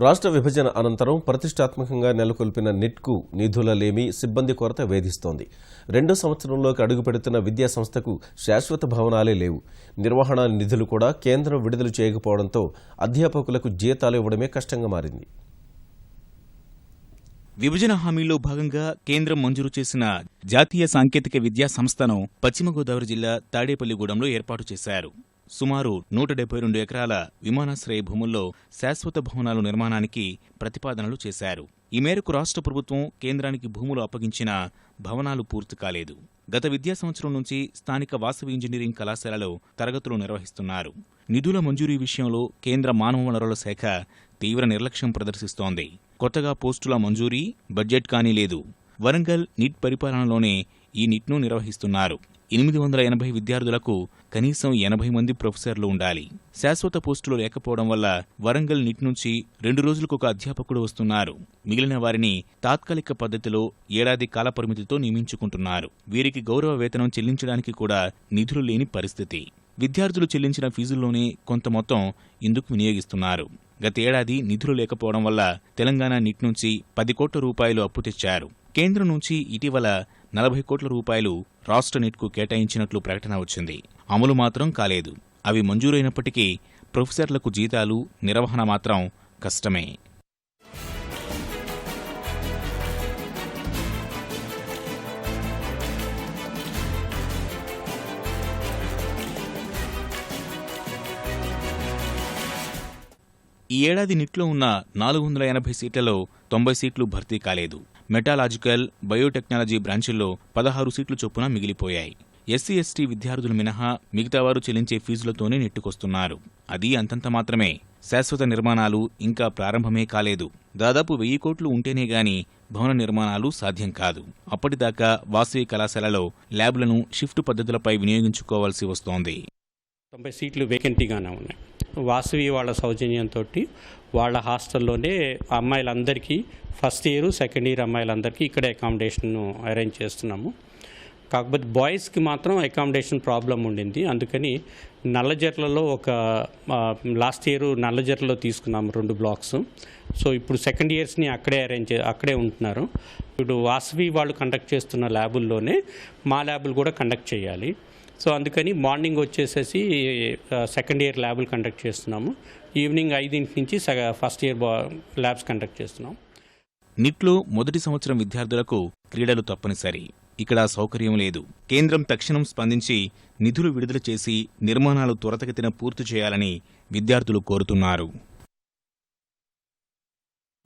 రాష్ట్ర విభజన అనంతరం ప్రతిష్టాత్మకంగా నెలకొల్పిన నిట్కు నిధుల లేమి, సిబ్బంది కొరత వేధిస్తోంది. 2వ సంవత్సరంలోకి అడుగుపెడుతున్న విద్యాసంస్థకు శాశ్వత భవనాలే లేవు. నిర్వహణ నిధులు కూడా కేంద్రం విడుదల చేయకపోవడంతో అధ్యాపకులకు జీతాలు ఇవ్వడమే కష్టంగా మారింది. విభజన హామీలో భాగంగా కేంద్రం మంజూరు చేసిన జాతీయ సాంకేతిక విద్యా సంస్థను పశ్చిమ గోదావరి జిల్లా తాడేపల్లిగూడెంలో ఏర్పాటు చేశారు. సుమారు 172 ఎకరాల విమానాశ్రయ భూముల్లో శాశ్వత భవనాలు నిర్మాణానికి ప్రతిపాదనలు చేశారు. ఈ మేరకు రాష్ట్ర ప్రభుత్వం కేంద్రానికి భూములు అప్పగించిన భవనాలు పూర్తి కాలేదు. గత విద్యా సంవత్సరం నుంచి స్థానిక వాసవి ఇంజనీరింగ్ కళాశాలలో తరగతులు నిర్వహిస్తున్నారు. నిధుల మంజూరీ విషయంలో కేంద్ర మానవ వనరుల శాఖ తీవ్ర నిర్లక్ష్యం ప్రదర్శిస్తోంది. కొత్తగా పోస్టుల మంజూరీ, బడ్జెట్ కానీ లేదు. వరంగల్ నిట్ పరిపాలనలోనే ఈ నిట్ను నిర్వహిస్తున్నారు. 880 విద్యార్థులకు కనీసం 80 మంది ప్రొఫెసర్లు ఉండాలి. శాశ్వత పోస్టులు లేకపోవడం వల్ల వరంగల్ నిట్ నుంచి 2 రోజులకొక అధ్యాపకుడు వస్తున్నారు. మిగిలిన వారిని తాత్కాలిక పద్ధతిలో ఏడాది కాలపరిమితితో నియమించుకుంటున్నారు. వీరికి గౌరవ వేతనం చెల్లించడానికి కూడా నిధులు లేని పరిస్థితి. విద్యార్థులు చెల్లించిన ఫీజుల్లోనే కొంత మొత్తం ఇందుకు వినియోగిస్తున్నారు. గతేడాది నిధులు లేకపోవడం వల్ల తెలంగాణ నిట్ నుంచి 10 కోట్ల రూపాయలు అప్పు తెచ్చారు. కేంద్రం నుంచి ఇటీవల 40 కోట్ల రూపాయలు రాష్ట్ర నిట్కు కేటాయించినట్లు ప్రకటన వచ్చింది. అమలు మాత్రం కాలేదు. అవి మంజూరైనప్పటికీ ప్రొఫెసర్లకు జీతాలు, నిర్వహణ మాత్రం కష్టమే. ఈ ఏడాది నిట్లో ఉన్న 480 సీట్లలో 90 సీట్లు భర్తీ కాలేదు. మెటాలాజికల్, బయోటెక్నాలజీ బ్రాంచుల్లో 16 సీట్లు చొప్పున మిగిలిపోయాయి. ఎస్సీ, ఎస్టీ విద్యార్థులు మినహా మిగతావారు చెల్లించే ఫీజులతోనే నెట్టుకొస్తున్నారు. అది అంతంత మాత్రమే. శాశ్వత నిర్మాణాలు ఇంకా ప్రారంభమే కాలేదు. దాదాపు 1000 కోట్లు ఉంటేనే గాని భవన నిర్మాణాలు సాధ్యం కాదు. అప్పటిదాకా వాసవి కళాశాలలో ల్యాబ్లను షిఫ్ట్ పద్ధతులపై వినియోగించుకోవాల్సి వస్తోంది. 90 సీట్లు వేకెంటీగానే ఉన్నాయి. వాసవి వాళ్ళ సౌజన్యంతో వాళ్ళ హాస్టల్లోనే అమ్మాయిలందరికీ ఫస్ట్ ఇయర్, సెకండ్ ఇయర్ అమ్మాయిలందరికీ ఇక్కడే అకామిడేషన్ అరేంజ్ చేస్తున్నాము. కాకపోతే బాయ్స్కి మాత్రం అకామిడేషన్ ప్రాబ్లం ఉండింది. అందుకని నల్లజర్లలో లాస్ట్ ఇయర్ నల్లజర్లలో తీసుకున్నాము 2 బ్లాక్స్. సో ఇప్పుడు సెకండ్ ఇయర్స్ని అక్కడే ఉంటున్నారు. ఇప్పుడు వాసవి వాళ్ళు కండక్ట్ చేస్తున్న ల్యాబుల్లోనే మా ల్యాబులు కూడా కండక్ట్ చేయాలి. సో అందుకని మార్నింగ్ వచ్చేసేసి సెకండ్ ఇయర్ ల్యాబులు కండక్ట్ చేస్తున్నాము. ఈవినింగ్ 5 నుంచి ఫస్ట్ ఇయర్ ల్యాబ్స్ కండక్ట్ చేస్తున్నాం. నిట్లో మొదటి సంవత్సరం విద్యార్థులకు క్రీడలు తప్పనిసరి. ఇక్కడ సౌకర్యం లేదు. కేంద్రం తక్షణం స్పందించి నిధులు విడుదల చేసి నిర్మాణాలు త్వరితగతిన పూర్తి చేయాలని విద్యార్థులు కోరుతున్నారు.